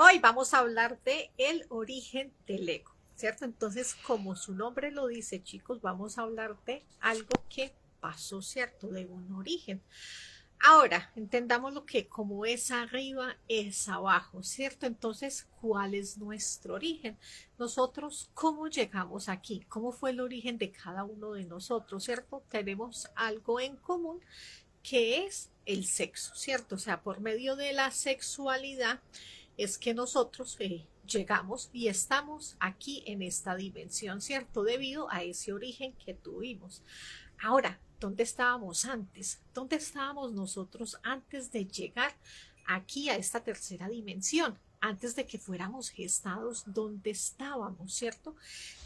Hoy vamos a hablar de el origen del ego, ¿cierto? Entonces, como su nombre lo dice, chicos, vamos a hablar de algo que pasó, ¿cierto? De un origen. Ahora, entendamos lo que como es arriba, es abajo, ¿cierto? Entonces, ¿cuál es nuestro origen? Nosotros, ¿cómo llegamos aquí? ¿Cómo fue el origen de cada uno de nosotros, ¿cierto? Tenemos algo en común que es el sexo, ¿cierto? O sea, por medio de la sexualidad es que nosotros llegamos y estamos aquí en esta dimensión, ¿cierto? Debido a ese origen que tuvimos. Ahora, ¿dónde estábamos antes? ¿Dónde estábamos nosotros antes de llegar aquí a esta tercera dimensión? Antes de que fuéramos gestados, ¿dónde estábamos, cierto?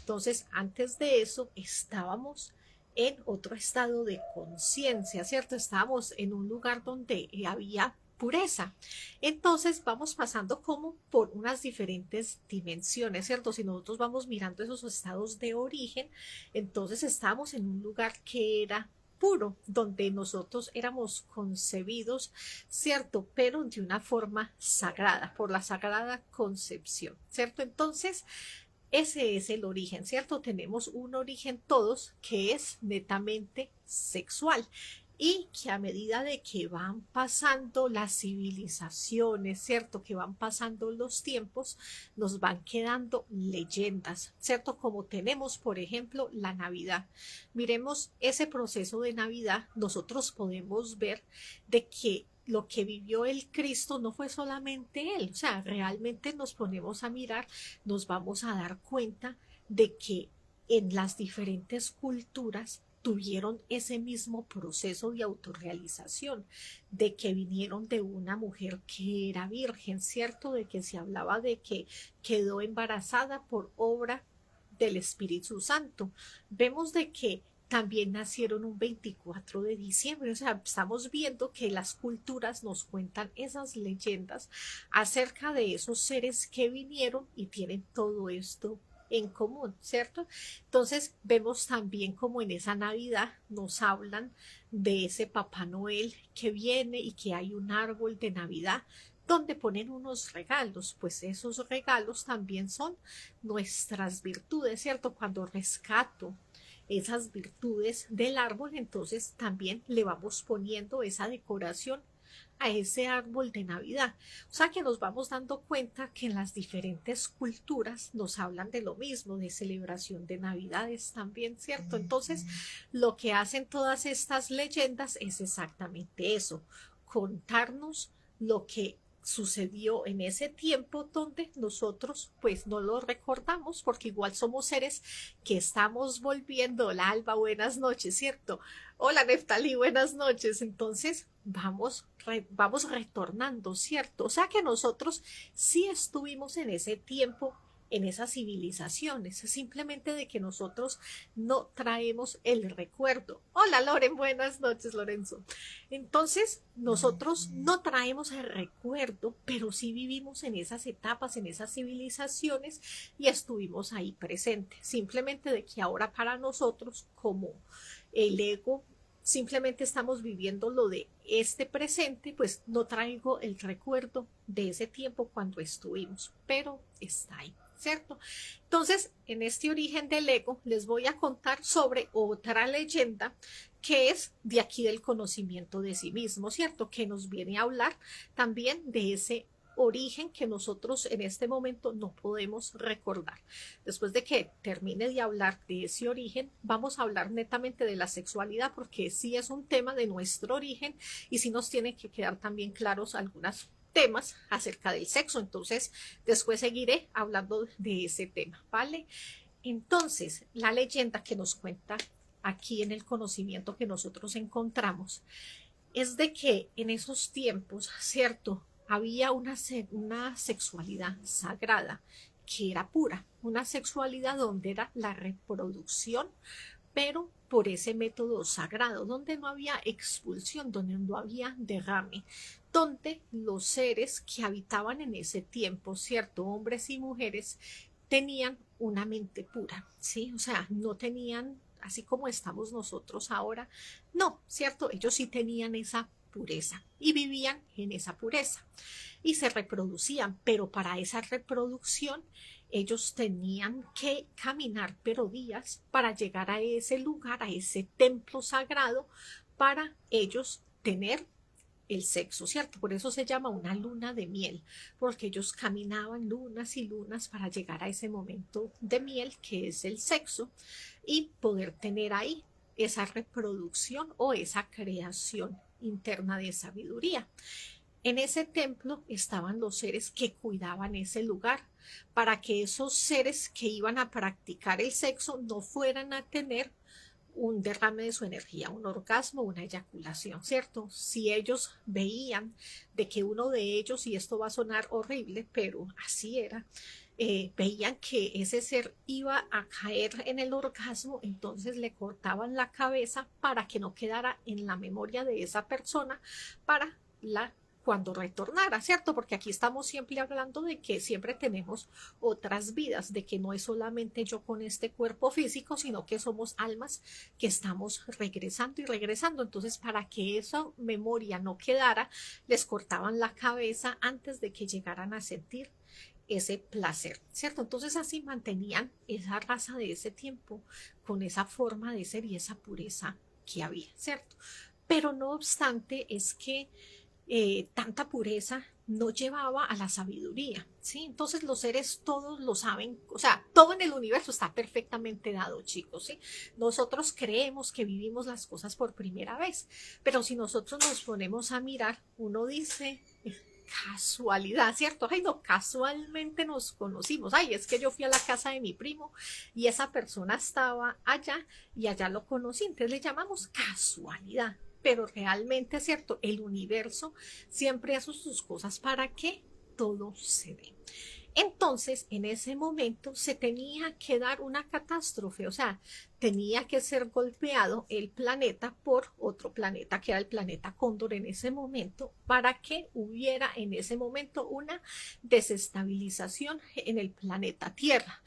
Entonces, antes de eso, estábamos en otro estado de conciencia, ¿cierto? Estábamos en un lugar donde había pureza. Entonces vamos pasando como por unas diferentes dimensiones, ¿cierto? Si nosotros vamos mirando esos estados de origen, entonces estábamos en un lugar que era puro, donde nosotros éramos concebidos, ¿cierto? Pero de una forma sagrada, por la sagrada concepción, ¿cierto? Entonces, ese es el origen, ¿cierto? Tenemos un origen todos que es netamente sexual y que a medida de que van pasando las civilizaciones, ¿cierto? Que van pasando los tiempos, nos van quedando leyendas, ¿cierto? Como tenemos, por ejemplo, la Navidad. Miremos ese proceso de Navidad, nosotros podemos ver de que lo que vivió el Cristo no fue solamente él, o sea, realmente nos ponemos a mirar, nos vamos a dar cuenta de que en las diferentes culturas tuvieron ese mismo proceso de autorrealización, de que vinieron de una mujer que era virgen, ¿cierto? De que se hablaba de que quedó embarazada por obra del Espíritu Santo. Vemos de que también nacieron un 24 de diciembre. O sea, estamos viendo que las culturas nos cuentan esas leyendas acerca de esos seres que vinieron y tienen todo esto en común, ¿cierto? Entonces vemos también como en esa Navidad nos hablan de ese Papá Noel que viene y que hay un árbol de Navidad donde ponen unos regalos, pues esos regalos también son nuestras virtudes, ¿cierto? Cuando rescato esas virtudes del árbol, entonces también le vamos poniendo esa decoración a ese árbol de Navidad. O sea que nos vamos dando cuenta que en las diferentes culturas nos hablan de lo mismo, de celebración de Navidades también, ¿cierto? Entonces, lo que hacen todas estas leyendas es exactamente eso, contarnos lo que sucedió en ese tiempo donde nosotros pues no lo recordamos porque igual somos seres que estamos volviendo. Hola Alba, buenas noches, ¿cierto? Hola Neftali, buenas noches. Entonces vamos retornando, ¿cierto? O sea que nosotros sí estuvimos en ese tiempo, en esas civilizaciones, simplemente de que nosotros no traemos el recuerdo. Hola Loren, buenas noches Lorenzo. Entonces, nosotros no traemos el recuerdo, pero sí vivimos en esas etapas, en esas civilizaciones y estuvimos ahí presentes. Simplemente de que ahora para nosotros, como el ego, simplemente estamos viviendo lo de este presente, pues no traigo el recuerdo de ese tiempo cuando estuvimos, pero está ahí. ¿Cierto? Entonces, en este origen del ego, les voy a contar sobre otra leyenda que es de aquí del conocimiento de sí mismo, ¿cierto? Que nos viene a hablar también de ese origen que nosotros en este momento no podemos recordar. Después de que termine de hablar de ese origen, vamos a hablar netamente de la sexualidad, porque sí es un tema de nuestro origen y sí nos tiene que quedar también claros algunas temas acerca del sexo. Entonces, después seguiré hablando de ese tema, ¿vale? Entonces, la leyenda que nos cuenta aquí en el conocimiento que nosotros encontramos es de que en esos tiempos, ¿cierto? Había una sexualidad sagrada que era pura, una sexualidad donde era la reproducción, pero por ese método sagrado, donde no había expulsión, donde no había derrame, donde los seres que habitaban en ese tiempo, ¿cierto? Hombres y mujeres, tenían una mente pura, ¿sí? O sea, no tenían, así como estamos nosotros ahora, no, ¿cierto? Ellos sí tenían esa pureza y vivían en esa pureza. y se reproducían, pero para esa reproducción ellos tenían que caminar pero días para llegar a ese lugar, a ese templo sagrado, para ellos tener el sexo, ¿cierto? Por eso se llama una luna de miel, porque ellos caminaban lunas y lunas para llegar a ese momento de miel, que es el sexo, y poder tener ahí esa reproducción o esa creación interna de sabiduría. En ese templo estaban los seres que cuidaban ese lugar para que esos seres que iban a practicar el sexo no fueran a tener un derrame de su energía, un orgasmo, una eyaculación, ¿cierto? Si ellos veían de que uno de ellos, y esto va a sonar horrible, pero así era, veían que ese ser iba a caer en el orgasmo, entonces le cortaban la cabeza para que no quedara en la memoria de esa persona para la cuando retornara, ¿cierto? Porque aquí estamos siempre hablando de que siempre tenemos otras vidas, de que no es solamente yo con este cuerpo físico, sino que somos almas que estamos regresando y regresando. Entonces, para que esa memoria no quedara, les cortaban la cabeza antes de que llegaran a sentir ese placer, ¿cierto? Entonces así mantenían esa raza de ese tiempo con esa forma de ser y esa pureza que había, ¿cierto? Pero no obstante es que tanta pureza no llevaba a la sabiduría, ¿sí? Entonces los seres todos lo saben, o sea, todo en el universo está perfectamente dado, chicos, ¿sí? Nosotros creemos que vivimos las cosas por primera vez, pero si nosotros nos ponemos a mirar, uno dice, casualidad, ¿cierto? Ay, no, casualmente nos conocimos. Ay, es que yo fui a la casa de mi primo y esa persona estaba allá y allá lo conocí. Entonces le llamamos casualidad. Pero realmente, ¿cierto? El universo siempre hace sus cosas para que todo se dé. Entonces, en ese momento se tenía que dar una catástrofe, o sea, tenía que ser golpeado el planeta por otro planeta, que era el planeta Cóndor en ese momento, para que hubiera en ese momento una desestabilización en el planeta Tierra.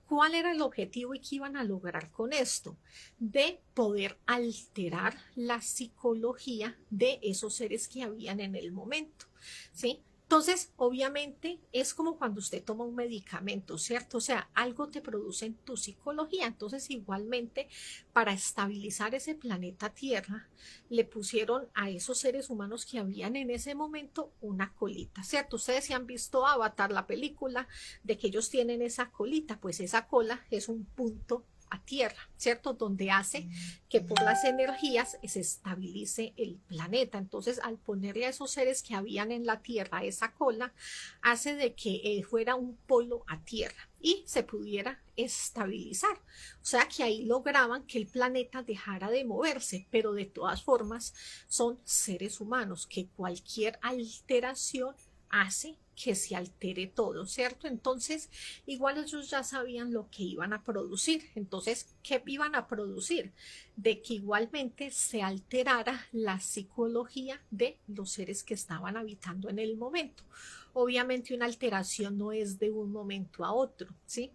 ¿Cuál era el objetivo y qué iban a lograr con esto? De poder alterar la psicología de esos seres que habían en el momento, ¿sí? Entonces, obviamente, es como cuando usted toma un medicamento, ¿cierto? O sea, algo te produce en tu psicología. Entonces, igualmente, para estabilizar ese planeta Tierra, le pusieron a esos seres humanos que habían en ese momento una colita, ¿cierto? Ustedes se han visto Avatar, la película, de que ellos tienen esa colita, pues esa cola es un punto a tierra, ¿cierto? Donde hace que por las energías se estabilice el planeta. Entonces, al ponerle a esos seres que habían en la tierra esa cola, hace de que fuera un polo a tierra y se pudiera estabilizar. O sea que ahí lograban que el planeta dejara de moverse, pero de todas formas son seres humanos que cualquier alteración hace que se altere todo, ¿cierto? Entonces, igual ellos ya sabían lo que iban a producir. Entonces, ¿qué iban a producir? De que igualmente se alterara la psicología de los seres que estaban habitando en el momento. Obviamente una alteración no es de un momento a otro, ¿sí?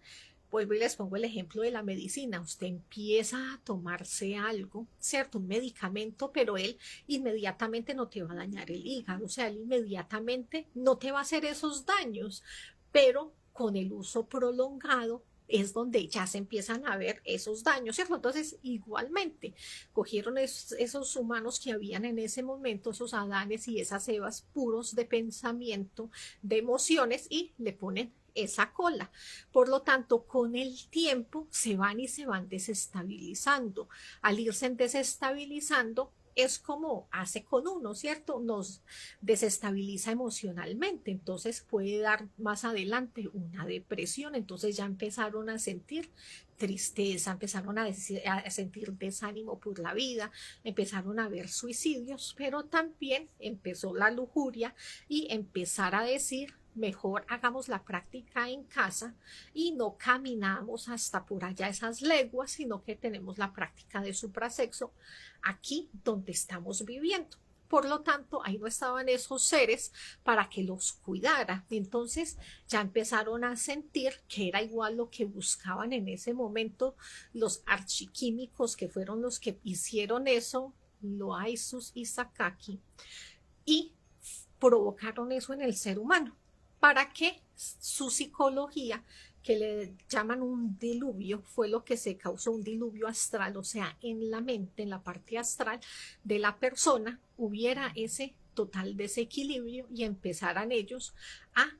Vuelvo y les pongo el ejemplo de la medicina. Usted empieza a tomarse algo, ¿cierto? Un medicamento, pero él inmediatamente no te va a dañar el hígado, o sea, él inmediatamente no te va a hacer esos daños, pero con el uso prolongado es donde ya se empiezan a ver esos daños, ¿cierto? Entonces, igualmente, cogieron esos humanos que habían en ese momento, esos Adanes y esas Evas puros de pensamiento, de emociones, y le ponen esa cola. Por lo tanto, con el tiempo se van y se van desestabilizando. Al irse desestabilizando, es como hace con uno, ¿cierto? Nos desestabiliza emocionalmente, entonces puede dar más adelante una depresión, entonces ya empezaron a sentir tristeza, empezaron a sentir desánimo por la vida, empezaron a ver suicidios, pero también empezó la lujuria y empezar a decir, mejor hagamos la práctica en casa y no caminamos hasta por allá esas leguas, sino que tenemos la práctica de suprasexo aquí donde estamos viviendo. Por lo tanto, ahí no estaban esos seres para que los cuidara. Entonces ya empezaron a sentir que era igual lo que buscaban en ese momento los archiquímicos que fueron los que hicieron eso, Loaizus y Sakaki, y provocaron eso en el ser humano, para que su psicología, que le llaman un diluvio, fue lo que se causó, un diluvio astral, o sea, en la mente, en la parte astral de la persona, hubiera ese total desequilibrio y empezaran ellos a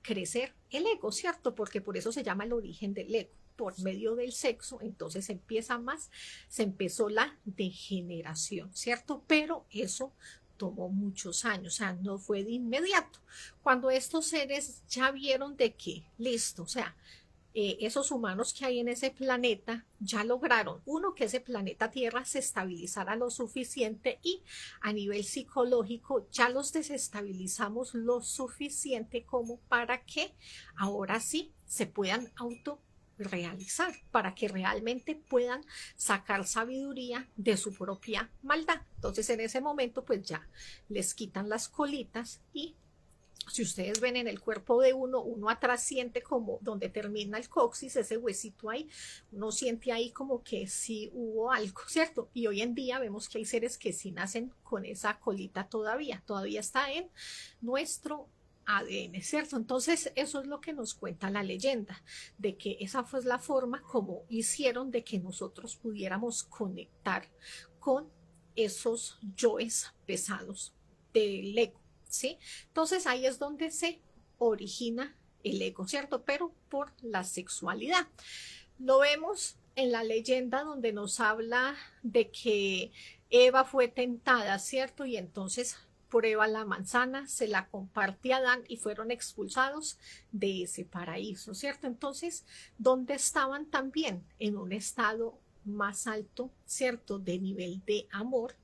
crecer el ego, ¿cierto? Porque por eso se llama el origen del ego, por medio del sexo. Entonces se empezó la degeneración, ¿cierto? Pero eso tomó muchos años, o sea, no fue de inmediato. Cuando estos seres ya vieron de que, listo, o sea, esos humanos que hay en ese planeta ya lograron, uno, que ese planeta Tierra se estabilizara lo suficiente, y a nivel psicológico ya los desestabilizamos lo suficiente como para que ahora sí se puedan realizar, para que realmente puedan sacar sabiduría de su propia maldad. Entonces en ese momento pues ya les quitan las colitas, y si ustedes ven en el cuerpo de uno atrás siente como donde termina el coxis, ese huesito ahí, uno siente ahí como que sí hubo algo, ¿cierto? Y hoy en día vemos que hay seres que sí nacen con esa colita todavía está en nuestro ADN, ¿cierto? Entonces eso es lo que nos cuenta la leyenda, de que esa fue la forma como hicieron de que nosotros pudiéramos conectar con esos yoes pesados del ego, ¿sí? Entonces ahí es donde se origina el ego, ¿cierto? Pero por la sexualidad. Lo vemos en la leyenda donde nos habla de que Eva fue tentada, ¿cierto? Y entonces prueba la manzana, se la comparte a Adán y fueron expulsados de ese paraíso, ¿cierto? Entonces, ¿dónde estaban también? En un estado más alto, ¿cierto? De nivel de amor,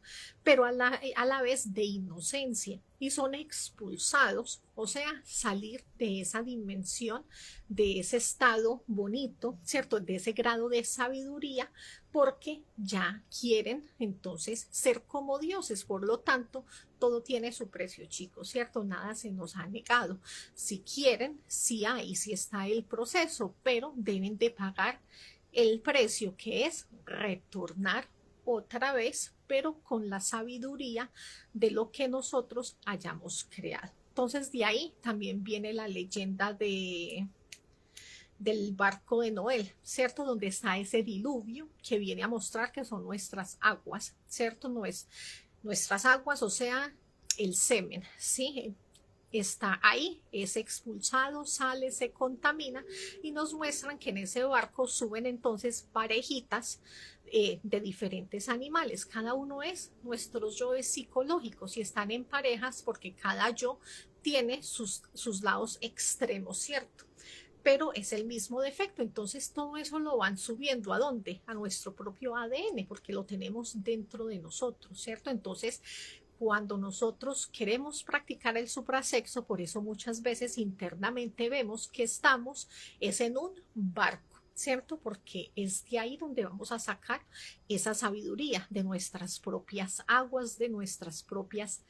pero a la vez de inocencia, y son expulsados, o sea, salir de esa dimensión, de ese estado bonito, ¿cierto? De ese grado de sabiduría, porque ya quieren entonces ser como dioses. Por lo tanto, todo tiene su precio, chicos, ¿cierto? Nada se nos ha negado. Si quieren, sí hay, sí está el proceso, pero deben de pagar el precio, que es retornar otra vez, pero con la sabiduría de lo que nosotros hayamos creado. Entonces de ahí también viene la leyenda del barco de Noé, ¿cierto? Donde está ese diluvio que viene a mostrar que son nuestras aguas, ¿cierto? No es nuestras aguas, o sea, el semen, ¿sí? Está ahí, es expulsado, sale, se contamina, y nos muestran que en ese barco suben entonces parejitas de diferentes animales. Cada uno es nuestros yoes psicológicos y están en parejas porque cada yo tiene sus lados extremos, ¿cierto? Pero es el mismo defecto. Entonces todo eso lo van subiendo. ¿A dónde? A nuestro propio ADN, porque lo tenemos dentro de nosotros, ¿cierto? Entonces, cuando nosotros queremos practicar el suprasexo, por eso muchas veces internamente vemos que estamos es en un barco, ¿cierto? Porque es de ahí donde vamos a sacar esa sabiduría de nuestras propias aguas, de nuestras propias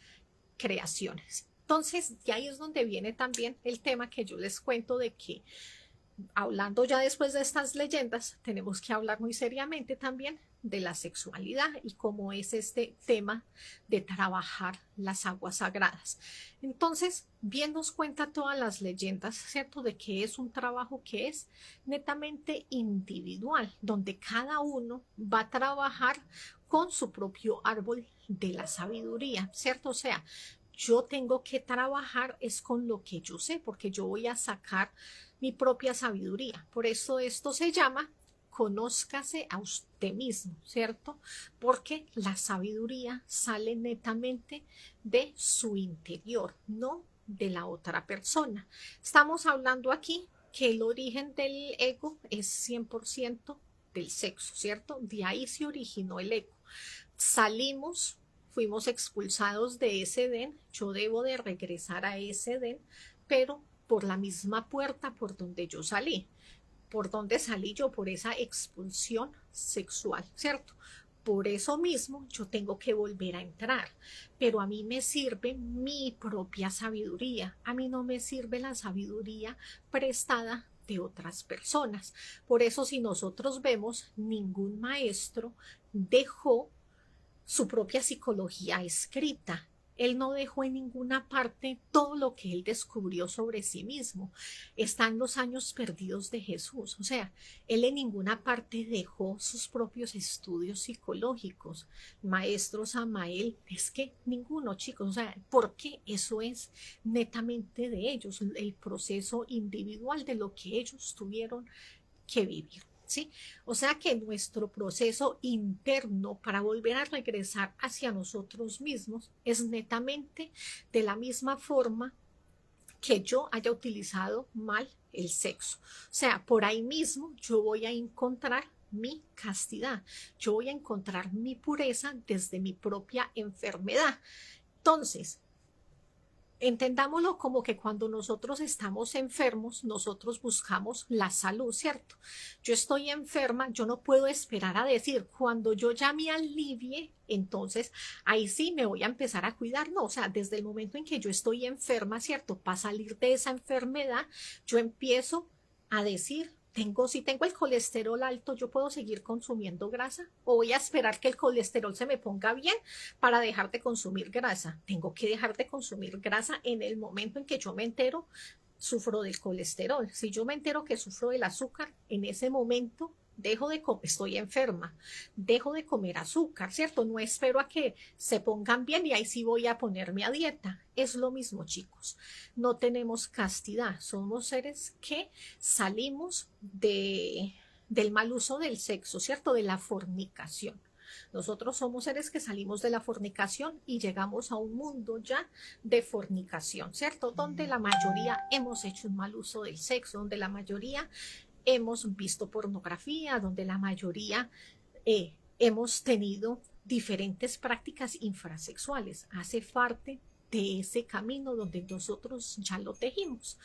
creaciones. Entonces, de ahí es donde viene también el tema que yo les cuento, de que hablando ya después de estas leyendas, tenemos que hablar muy seriamente también de la sexualidad y cómo es este tema de trabajar las aguas sagradas. Entonces, bien nos cuenta todas las leyendas, ¿cierto? De que es un trabajo que es netamente individual, donde cada uno va a trabajar con su propio árbol de la sabiduría, ¿cierto? O sea, yo tengo que trabajar es con lo que yo sé, porque yo voy a sacar mi propia sabiduría. Por eso esto se llama conózcase a usted mismo, ¿cierto? Porque la sabiduría sale netamente de su interior, no de la otra persona. Estamos hablando aquí que el origen del ego es 100% del sexo, ¿cierto? De ahí se originó el ego. Salimos, fuimos expulsados de ese Edén, yo debo de regresar a ese Edén, pero por la misma puerta por donde yo salí. ¿Por dónde salí yo? Por esa expulsión sexual, ¿cierto? Por eso mismo yo tengo que volver a entrar, pero a mí me sirve mi propia sabiduría, a mí no me sirve la sabiduría prestada de otras personas. Por eso, si nosotros vemos, ningún maestro dejó su propia psicología escrita. Él no dejó en ninguna parte todo lo que él descubrió sobre sí mismo. Están los años perdidos de Jesús. O sea, él en ninguna parte dejó sus propios estudios psicológicos. Maestro Samael, es que ninguno, chicos. O sea, porque eso es netamente de ellos, el proceso individual de lo que ellos tuvieron que vivir. ¿Sí? O sea que nuestro proceso interno para volver a regresar hacia nosotros mismos es netamente de la misma forma que yo haya utilizado mal el sexo. O sea, por ahí mismo yo voy a encontrar mi castidad, yo voy a encontrar mi pureza desde mi propia enfermedad. Entonces, entendámoslo como que cuando nosotros estamos enfermos, nosotros buscamos la salud, ¿cierto? Yo estoy enferma, yo no puedo esperar a decir, cuando yo ya me alivie, entonces ahí sí me voy a empezar a cuidar. No, o sea, desde el momento en que yo estoy enferma, ¿cierto? Para salir de esa enfermedad, yo empiezo a decir, si tengo el colesterol alto, ¿yo puedo seguir consumiendo grasa? ¿O voy a esperar que el colesterol se me ponga bien para dejar de consumir grasa? Tengo que dejar de consumir grasa en el momento en que yo me entero, sufro del colesterol. Si yo me entero que sufro del azúcar, en ese momento dejo de comer, estoy enferma, dejo de comer azúcar, ¿cierto? No espero a que se pongan bien y ahí sí voy a ponerme a dieta. Es lo mismo, chicos. No tenemos castidad, somos seres que salimos del mal uso del sexo, ¿cierto? De la fornicación. Nosotros somos seres que salimos de la fornicación y llegamos a un mundo ya de fornicación, ¿cierto? Donde la mayoría hemos hecho un mal uso del sexo, donde la mayoría hemos visto pornografía, donde la mayoría hemos tenido diferentes prácticas infrasexuales. Hace parte de ese camino donde nosotros ya lo tejimos.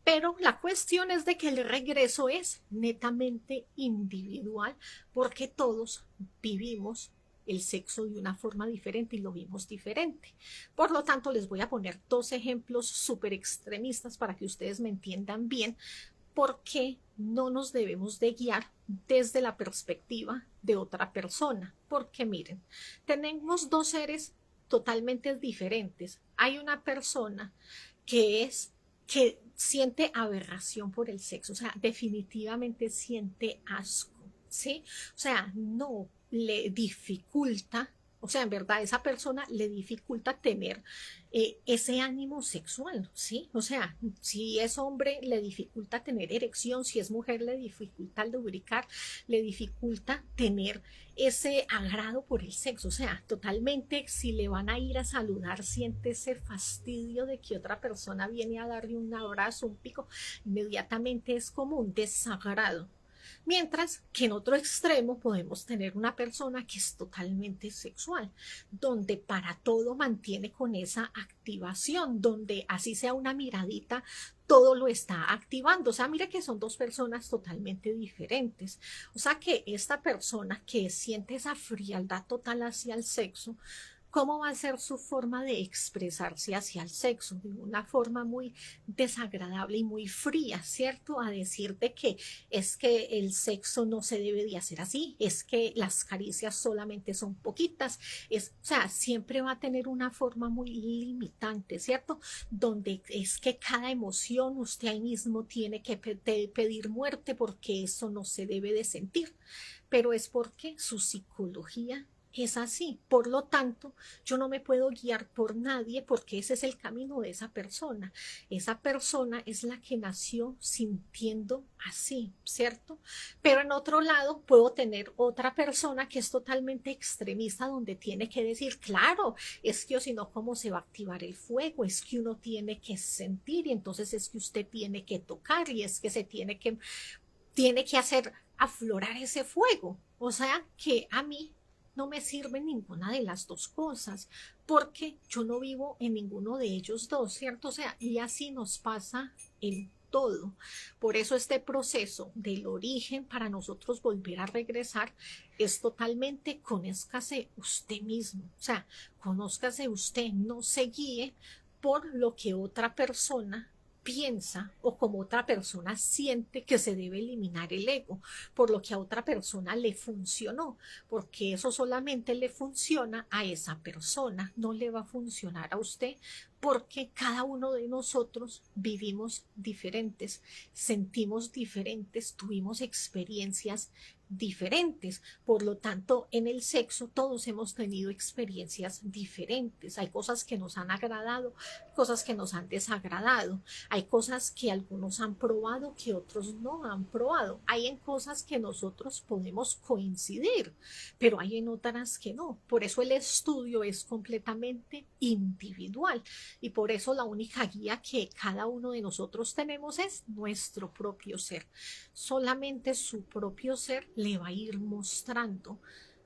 Pero la cuestión es de que el regreso es netamente individual porque todos vivimos el sexo de una forma diferente y lo vimos diferente. Por lo tanto, les voy a poner dos ejemplos súper extremistas para que ustedes me entiendan bien por qué no nos debemos de guiar desde la perspectiva de otra persona. Porque miren, tenemos dos seres totalmente diferentes. Hay una persona que siente aberración por el sexo, o sea, definitivamente siente asco, ¿sí? O sea, no le dificulta, o sea, en verdad, esa persona le dificulta tener ese ánimo sexual, ¿sí? O sea, si es hombre, le dificulta tener erección, si es mujer, le dificulta lubricar, le dificulta tener ese agrado por el sexo, o sea, totalmente si le van a ir a saludar, siente ese fastidio de que otra persona viene a darle un abrazo, un pico, inmediatamente es como un desagrado. Mientras que en otro extremo podemos tener una persona que es totalmente sexual, donde para todo mantiene con esa activación, donde así sea una miradita, todo lo está activando. O sea, mire que son dos personas totalmente diferentes. O sea, que esta persona que siente esa frialdad total hacia el sexo, ¿cómo va a ser su forma de expresarse hacia el sexo? De una forma muy desagradable y muy fría, ¿cierto? A decirte que es que el sexo no se debe de hacer así, es que las caricias solamente son poquitas, o sea, siempre va a tener una forma muy limitante, ¿cierto? Donde es que cada emoción usted ahí mismo tiene que pedir muerte porque eso no se debe de sentir, pero es porque su psicología es así. Por lo tanto, yo no me puedo guiar por nadie porque ese es el camino de esa persona. Esa persona es la que nació sintiendo así, ¿cierto? Pero en otro lado puedo tener otra persona que es totalmente extremista donde tiene que decir, claro, es que o si no, ¿cómo se va a activar el fuego? Es que uno tiene que sentir y entonces es que usted tiene que tocar y es que se tiene que hacer aflorar ese fuego. O sea que a mí no me sirve ninguna de las dos cosas, porque yo no vivo en ninguno de ellos dos, ¿cierto? O sea, y así nos pasa en todo. Por eso este proceso del origen para nosotros volver a regresar es totalmente conózcase usted mismo, o sea, conózcase usted, no se guíe por lo que otra persona piensa o como otra persona siente que se debe eliminar el ego, por lo que a otra persona le funcionó, porque eso solamente le funciona a esa persona, no le va a funcionar a usted, porque cada uno de nosotros vivimos diferentes, sentimos diferentes, tuvimos experiencias diferentes. Por lo tanto, en el sexo todos hemos tenido experiencias diferentes. Hay cosas que nos han agradado, cosas que nos han desagradado. Hay cosas que algunos han probado que otros no han probado. Hay en cosas que nosotros podemos coincidir, pero hay en otras que no. Por eso el estudio es completamente individual y por eso la única guía que cada uno de nosotros tenemos es nuestro propio ser. Solamente su propio ser le va a ir mostrando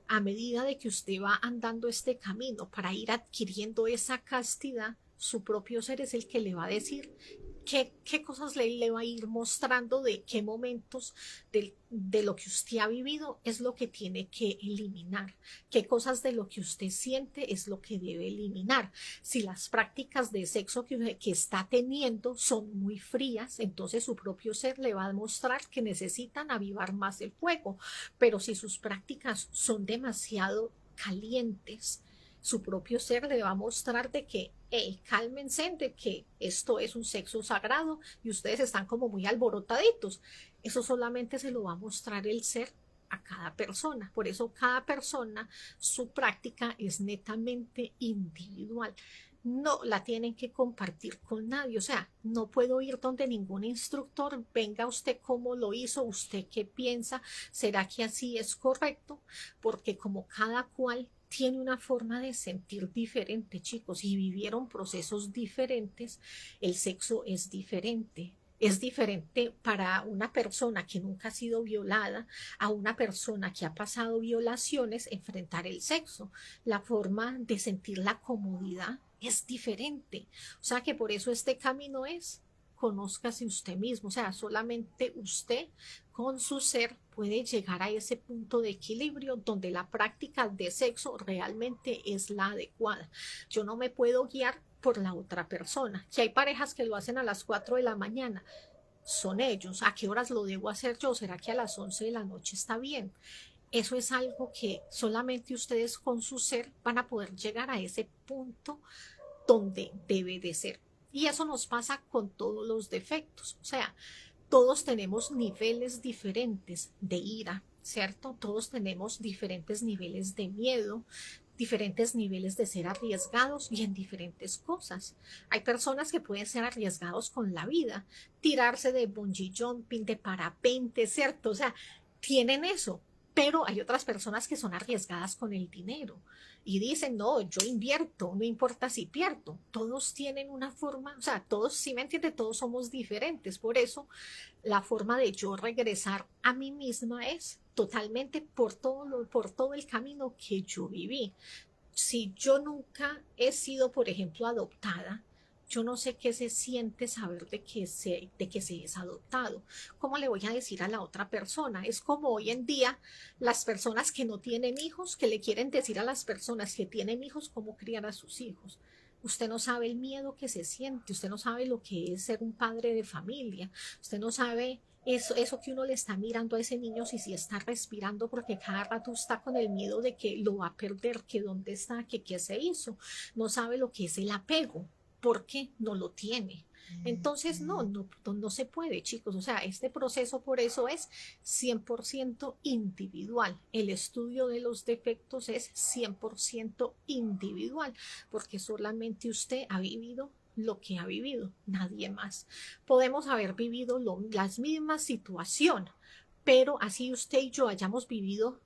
a medida de que usted va andando este camino para ir adquiriendo esa castidad. Su propio ser es el que le va a decir qué cosas le va a ir mostrando, de qué momentos de lo que usted ha vivido es lo que tiene que eliminar, qué cosas de lo que usted siente es lo que debe eliminar. Si las prácticas de sexo que está teniendo son muy frías, entonces su propio ser le va a demostrar que necesitan avivar más el fuego, pero si sus prácticas son demasiado calientes, su propio ser le va a mostrar de que, hey, cálmense, de que esto es un sexo sagrado y ustedes están como muy alborotaditos. Eso solamente se lo va a mostrar el ser a cada persona. Por eso cada persona, su práctica es netamente individual. No la tienen que compartir con nadie. O sea, no puedo ir donde ningún instructor. Venga usted cómo lo hizo, usted qué piensa, será que así es correcto, porque como cada cual tiene una forma de sentir diferente, chicos, y vivieron procesos diferentes, el sexo es diferente. Es diferente para una persona que nunca ha sido violada a una persona que ha pasado violaciones enfrentar el sexo. La forma de sentir la comodidad es diferente. O sea que por eso este camino es conózcase usted mismo. O sea, solamente usted con su ser puede llegar a ese punto de equilibrio donde la práctica de sexo realmente es la adecuada. Yo no me puedo guiar por la otra persona. Que hay parejas que lo hacen a las 4 de la mañana, son ellos. ¿A qué horas lo debo hacer yo? ¿Será que a las 11 de la noche está bien? Eso es algo que solamente ustedes con su ser van a poder llegar a ese punto donde debe de ser. Y eso nos pasa con todos los defectos. O sea, todos tenemos niveles diferentes de ira, ¿cierto? Todos tenemos diferentes niveles de miedo, diferentes niveles de ser arriesgados y en diferentes cosas. Hay personas que pueden ser arriesgados con la vida, tirarse de bungee jumping, de parapente, ¿cierto? O sea, tienen eso, pero hay otras personas que son arriesgadas con el dinero y dicen, no, yo invierto, no importa si pierdo. Todos tienen una forma, o sea, todos, si me entiende, todos somos diferentes. Por eso, la forma de yo regresar a mí misma es totalmente por todo el camino que yo viví. Si yo nunca he sido, por ejemplo, adoptada, yo no sé qué se siente saber de que se es adoptado. ¿Cómo le voy a decir a la otra persona? Es como hoy en día las personas que no tienen hijos, que le quieren decir a las personas que tienen hijos cómo criar a sus hijos. Usted no sabe el miedo que se siente, usted no sabe lo que es ser un padre de familia, usted no sabe eso que uno le está mirando a ese niño si está respirando, porque cada rato está con el miedo de que lo va a perder, que dónde está, que qué se hizo. No sabe lo que es el apego, porque no lo tiene. Entonces, no se puede, chicos. O sea, este proceso por eso es 100% individual. El estudio de los defectos es 100% individual, porque solamente usted ha vivido lo que ha vivido, nadie más. Podemos haber vivido las mismas situaciones, pero así usted y yo hayamos vivido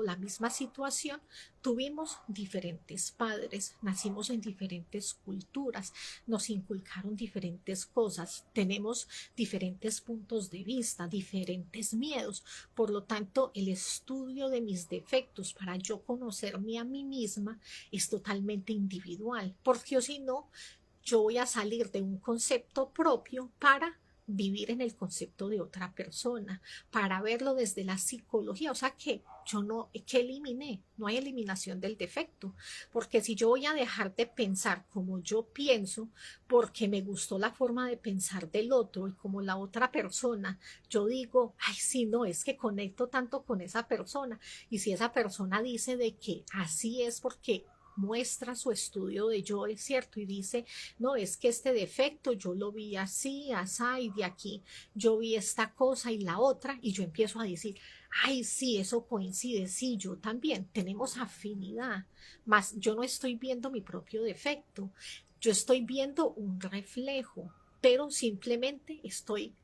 la misma situación, tuvimos diferentes padres, nacimos en diferentes culturas, nos inculcaron diferentes cosas, tenemos diferentes puntos de vista, diferentes miedos. Por lo tanto, el estudio de mis defectos para yo conocerme a mí misma es totalmente individual, porque si no, yo voy a salir de un concepto propio para vivir en el concepto de otra persona, para verlo desde la psicología. O sea que yo no, ¿qué eliminé? No hay eliminación del defecto, porque si yo voy a dejar de pensar como yo pienso, porque me gustó la forma de pensar del otro y como la otra persona, yo digo, ay, sí, no, es que conecto tanto con esa persona, y si esa persona dice de que así es porque muestra su estudio de yo, es cierto, y dice, no, es que este defecto yo lo vi así, asá, y de aquí yo vi esta cosa y la otra, y yo empiezo a decir, ay, sí, eso coincide, sí, yo también, tenemos afinidad, más yo no estoy viendo mi propio defecto, yo estoy viendo un reflejo, pero simplemente estoy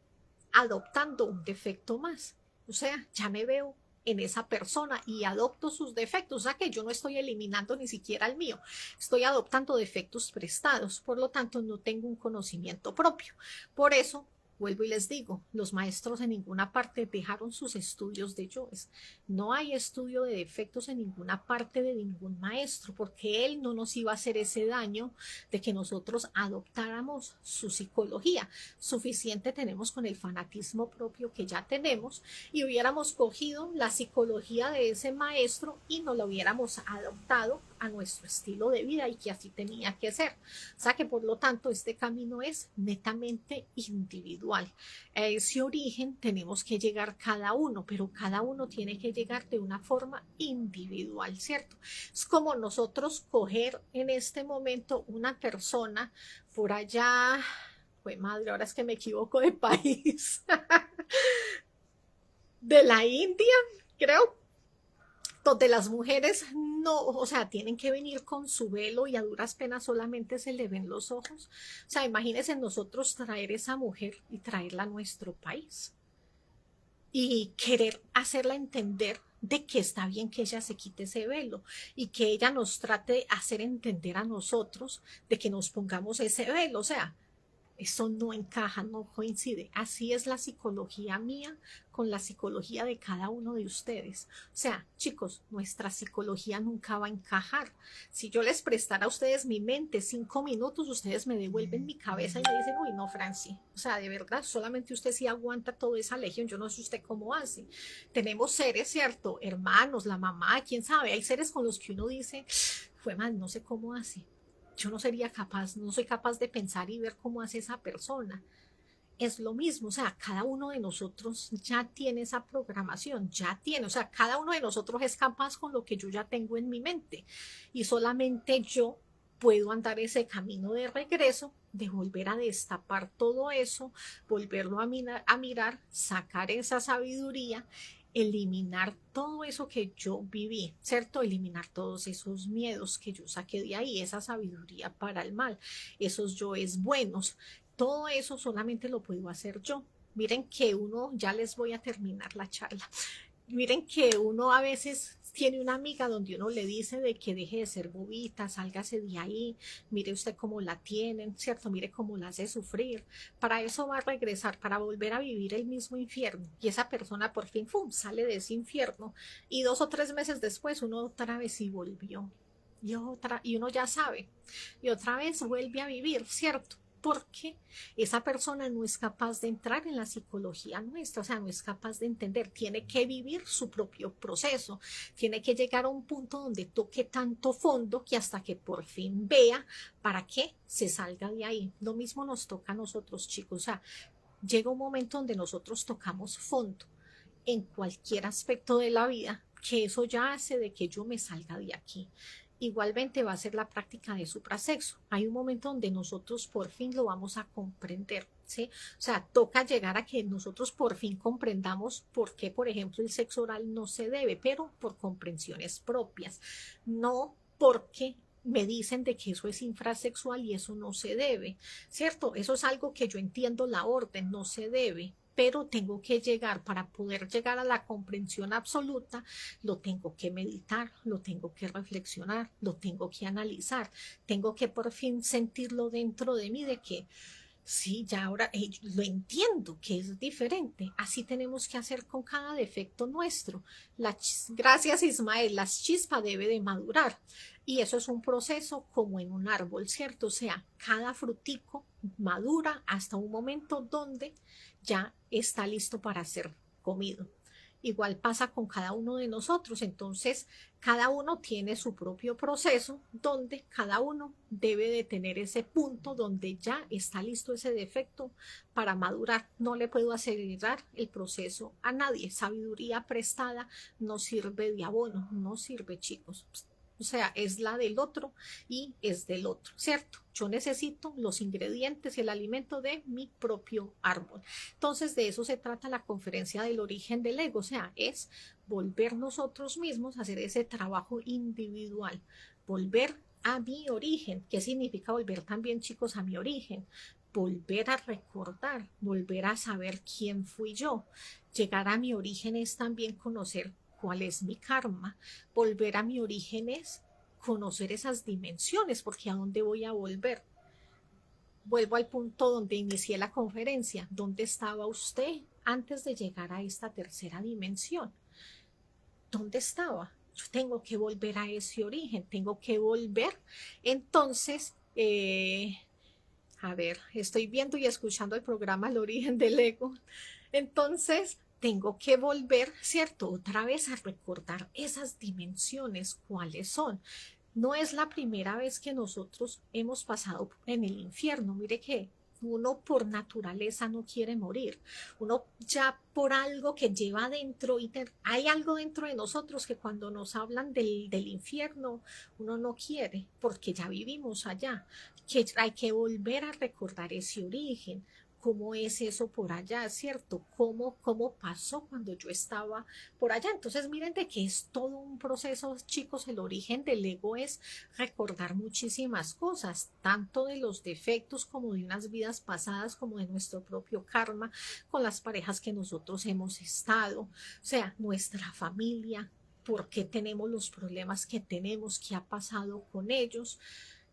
adoptando un defecto más. O sea, ya me veo en esa persona y adopto sus defectos, o sea que yo no estoy eliminando ni siquiera el mío, estoy adoptando defectos prestados, por lo tanto no tengo un conocimiento propio. Por eso, vuelvo y les digo, los maestros en ninguna parte dejaron sus estudios de yoes. No hay estudio de defectos en ninguna parte de ningún maestro, porque él no nos iba a hacer ese daño de que nosotros adoptáramos su psicología. Suficiente tenemos con el fanatismo propio que ya tenemos y hubiéramos cogido la psicología de ese maestro y nos lo hubiéramos adoptado a nuestro estilo de vida y que así tenía que ser. O sea que por lo tanto este camino es netamente individual. A ese origen tenemos que llegar cada uno, pero cada uno tiene que llegar de una forma individual, ¿cierto? Es como nosotros coger en este momento una persona por allá, pues madre, ahora es que me equivoco de país, de la India, creo, donde las mujeres no, o sea, tienen que venir con su velo y a duras penas solamente se le ven los ojos. O sea, imagínense nosotros traer esa mujer y traerla a nuestro país y querer hacerla entender de que está bien que ella se quite ese velo y que ella nos trate de hacer entender a nosotros de que nos pongamos ese velo. O sea, eso no encaja, no coincide. Así es la psicología mía con la psicología de cada uno de ustedes. O sea, chicos, nuestra psicología nunca va a encajar. Si yo les prestara a ustedes mi mente 5 minutos, ustedes me devuelven mi cabeza y me dicen, uy, no, Franci. O sea, de verdad, solamente usted sí aguanta toda esa legión. Yo no sé usted cómo hace. Tenemos seres, ¿cierto? Hermanos, la mamá, quién sabe. Hay seres con los que uno dice, fue mal, no sé cómo hace. Yo no sería capaz, no soy capaz de pensar y ver cómo hace esa persona. Es lo mismo, o sea, cada uno de nosotros ya tiene esa programación, ya tiene, o sea, cada uno de nosotros es capaz con lo que yo ya tengo en mi mente y solamente yo puedo andar ese camino de regreso, de volver a destapar todo eso, volverlo a mirar, sacar esa sabiduría, eliminar todo eso que yo viví, ¿cierto? Eliminar todos esos miedos que yo saqué de ahí, esa sabiduría para el mal, esos yoes buenos, todo eso solamente lo puedo hacer yo. Miren que uno, ya les voy a terminar la charla. Miren que uno a veces tiene una amiga donde uno le dice de que deje de ser bobita, sálgase de ahí, mire usted cómo la tienen, ¿cierto? Mire cómo la hace sufrir. Para eso va a regresar, para volver a vivir el mismo infierno. Y esa persona por fin, ¡fum!, sale de ese infierno. Y 2 o 3 meses después uno otra vez y volvió. Y uno ya sabe. Y otra vez vuelve a vivir, ¿cierto? Porque esa persona no es capaz de entrar en la psicología nuestra, o sea, no es capaz de entender, tiene que vivir su propio proceso, tiene que llegar a un punto donde toque tanto fondo que hasta que por fin vea para qué se salga de ahí. Lo mismo nos toca a nosotros, chicos, o sea, llega un momento donde nosotros tocamos fondo en cualquier aspecto de la vida, que eso ya hace de que yo me salga de aquí. Igualmente va a ser la práctica de suprasexo. Hay un momento donde nosotros por fin lo vamos a comprender, ¿sí? O sea, toca llegar a que nosotros por fin comprendamos por qué, por ejemplo, el sexo oral no se debe, pero por comprensiones propias, no porque me dicen de que eso es infrasexual y eso no se debe, ¿cierto? Eso es algo que yo entiendo la orden, no se debe, pero tengo que llegar, para poder llegar a la comprensión absoluta, lo tengo que meditar, lo tengo que reflexionar, lo tengo que analizar, tengo que por fin sentirlo dentro de mí de que sí, ya ahora lo entiendo, que es diferente. Así tenemos que hacer con cada defecto nuestro. Gracias, Ismael, la chispa debe de madurar. Y eso es un proceso como en un árbol, ¿cierto? O sea, cada frutico madura hasta un momento donde ya está listo para ser comido. igual pasa con cada uno de nosotros. Entonces, cada uno tiene su propio proceso donde cada uno debe de tener ese punto donde ya está listo ese defecto para madurar. No le puedo acelerar el proceso a nadie. Sabiduría prestada no sirve de abono, no sirve, chicos. O sea, es la del otro y es del otro, ¿cierto? Yo necesito los ingredientes y el alimento de mi propio árbol. Entonces, de eso se trata la conferencia del origen del ego. O sea, es volver nosotros mismos a hacer ese trabajo individual, volver a mi origen. ¿Qué significa volver también, chicos, a mi origen? Volver a recordar, volver a saber quién fui yo. Llegar a mi origen es también conocer cuál es mi karma. Volver a mi origen es conocer esas dimensiones, porque ¿a dónde voy a volver? Vuelvo al punto donde inicié la conferencia. ¿Dónde estaba usted antes de llegar a esta tercera dimensión? ¿Dónde estaba? Yo tengo que volver a ese origen, tengo que volver. Entonces, a ver, estoy viendo y escuchando el programa El origen del ego. Entonces, tengo que volver, ¿cierto? Otra vez a recordar esas dimensiones, cuáles son. No es la primera vez que nosotros hemos pasado en el infierno. Mire que uno por naturaleza no quiere morir. Uno ya por algo que lleva dentro, hay algo dentro de nosotros que cuando nos hablan del infierno, uno no quiere porque ya vivimos allá. Que hay que volver a recordar ese origen. ¿Cómo es eso por allá, cierto? ¿Cómo pasó cuando yo estaba por allá? Entonces, miren de que es todo un proceso, chicos. El origen del ego es recordar muchísimas cosas, tanto de los defectos como de unas vidas pasadas, como de nuestro propio karma, con las parejas que nosotros hemos estado, o sea, nuestra familia, por qué tenemos los problemas que tenemos, qué ha pasado con ellos.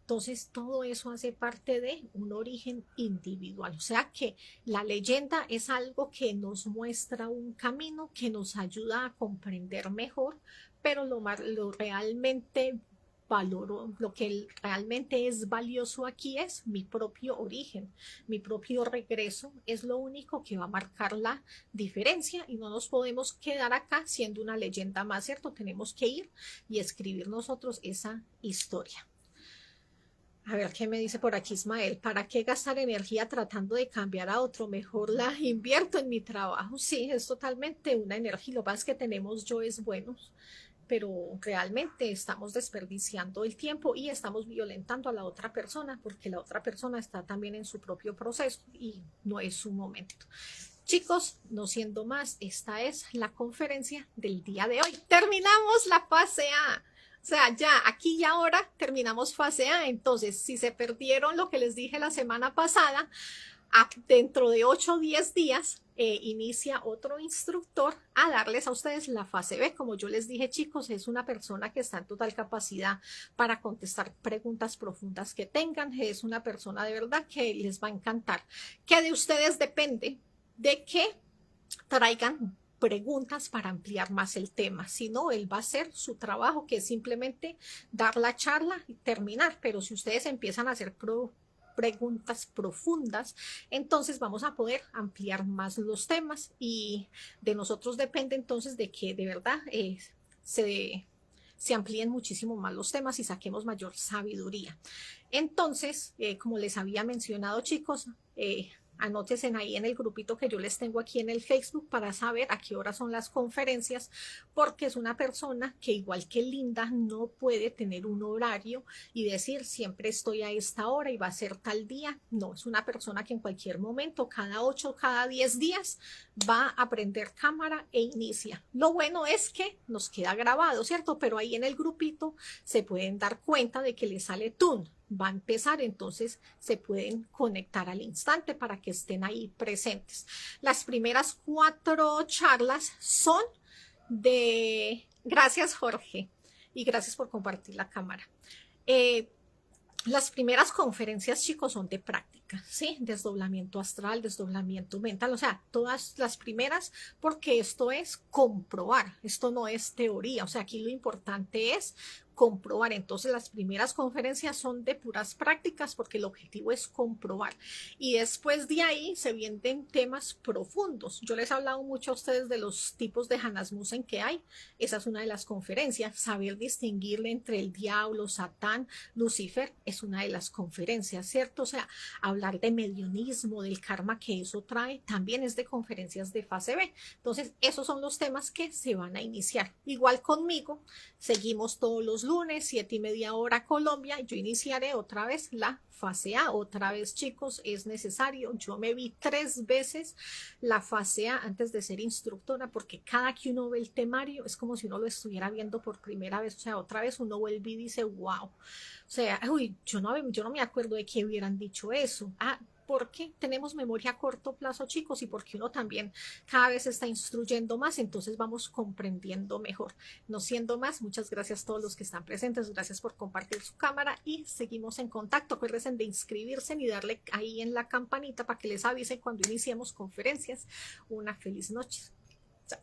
Entonces, todo eso hace parte de un origen individual. O sea que la leyenda es algo que nos muestra un camino, que nos ayuda a comprender mejor, pero lo realmente valoro, lo que realmente es valioso aquí es mi propio origen, mi propio regreso es lo único que va a marcar la diferencia y no nos podemos quedar acá siendo una leyenda más, ¿cierto? Tenemos que ir y escribir nosotros esa historia. A ver, ¿qué me dice por aquí Ismael? ¿Para qué gastar energía tratando de cambiar a otro? Mejor la invierto en mi trabajo. Sí, es totalmente una energía. Lo que pasa es que tenemos yoes buenos, pero realmente estamos desperdiciando el tiempo y estamos violentando a la otra persona porque la otra persona está también en su propio proceso y no es su momento. Chicos, no siendo más, esta es la conferencia del día de hoy. Terminamos la fase A. O sea, ya aquí y ahora terminamos fase A. Entonces, si se perdieron lo que les dije la semana pasada, dentro de 8 o 10 días inicia otro instructor a darles a ustedes la fase B. Como yo les dije, chicos, es una persona que está en total capacidad para contestar preguntas profundas que tengan. Es una persona de verdad que les va a encantar. Que de ustedes depende de que traigan preguntas para ampliar más el tema. Si no, él va a hacer su trabajo, que es simplemente dar la charla y terminar. Pero si ustedes empiezan a hacer preguntas profundas, entonces vamos a poder ampliar más los temas y de nosotros depende entonces de que de verdad se amplíen muchísimo más los temas y saquemos mayor sabiduría. Entonces, como les había mencionado, chicos, anótense ahí en el grupito que yo les tengo aquí en el Facebook para saber a qué hora son las conferencias, porque es una persona que igual que Linda no puede tener un horario y decir siempre estoy a esta hora y va a ser tal día. No, es una persona que en cualquier momento, cada 8, cada 10 días, va a prender cámara e inicia. Lo bueno es que nos queda grabado, ¿cierto? Pero ahí en el grupito se pueden dar cuenta de que le sale tune. Va a empezar, entonces se pueden conectar al instante para que estén ahí presentes. Las primeras 4 charlas son de... Gracias, Jorge, y gracias por compartir la cámara. Las primeras conferencias, chicos, son de práctica, ¿sí? Desdoblamiento astral, desdoblamiento mental, o sea, todas las primeras, porque esto es comprobar, esto no es teoría, o sea, aquí lo importante es comprobar. Entonces las primeras conferencias son de puras prácticas porque el objetivo es comprobar. Y después de ahí se vienen temas profundos. Yo les he hablado mucho a ustedes de los tipos de Hanasmusen que hay. Esa es una de las conferencias. Saber distinguirle entre el diablo, Satán, Lucifer es una de las conferencias, ¿cierto? O sea, hablar de medionismo, del karma que eso trae, también es de conferencias de fase B. Entonces, esos son los temas que se van a iniciar. Igual conmigo, seguimos todos los lunes, 7:30 hora Colombia. Yo iniciaré otra vez la fase A. Otra vez, chicos, es necesario. Yo me vi 3 veces la fase A antes de ser instructora, porque cada que uno ve el temario es como si uno lo estuviera viendo por primera vez. O sea, otra vez uno vuelve y dice, wow. O sea, uy, yo no me acuerdo de que hubieran dicho eso. Porque tenemos memoria a corto plazo, chicos, y porque uno también cada vez está instruyendo más, entonces vamos comprendiendo mejor. No siendo más, muchas gracias a todos los que están presentes, gracias por compartir su cámara y seguimos en contacto. Acuérdense de inscribirse y darle ahí en la campanita para que les avise cuando iniciemos conferencias. Una feliz noche. Chao.